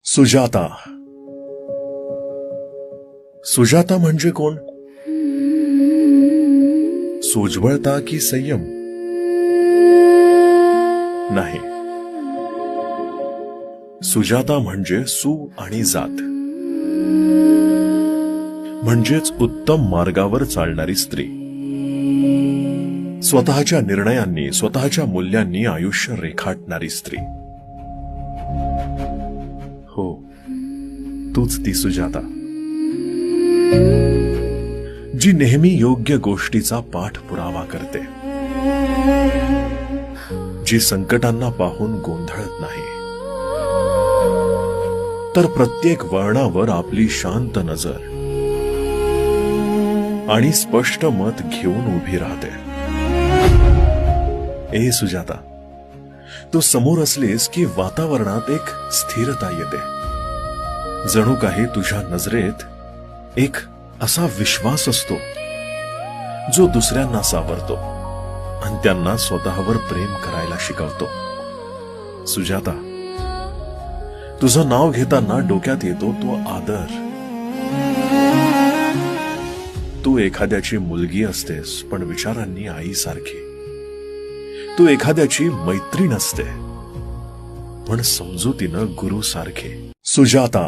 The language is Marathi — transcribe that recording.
सुजाता. सुजाता म्हणजे कोण? सोज्वळता की संयम? नाही, सुजाता म्हणजे सु आणि जात, म्हणजेच उत्तम मार्गावर चालणारी स्त्री. स्वतःच्या निर्णयांनी, स्वतःच्या मूल्यांनी आयुष्य रेखाटणारी स्त्री. हो, तूच ती सुजाता, जी नेहमी योग्य गोष्टीचा पाठपुरावा करते, जी संकटांना पाहून गोंधळत नाही, तर प्रत्येक वळणावर आपली शांत नजर आणि स्पष्ट मत घेऊन उभी राहते. ए सुजाता, तू समोर असलीस की वातावरणात एक स्थिरता येते. जणू काही तुझ्या नजरेत एक असा विश्वास असतो जो दुसऱ्यांना सावरतो आणि त्यांना स्वतःवर प्रेम करायला शिकवतो. सुजाता, तुझं नाव घेताना डोक्यात येतो तो आदर. तू एखाद्याची मुलगी असतेस, पण विचारांनी आईसारखी. तू एखाद्याची मैत्रीण असते, पण समजुतीनं गुरु सारखे. सुजाता.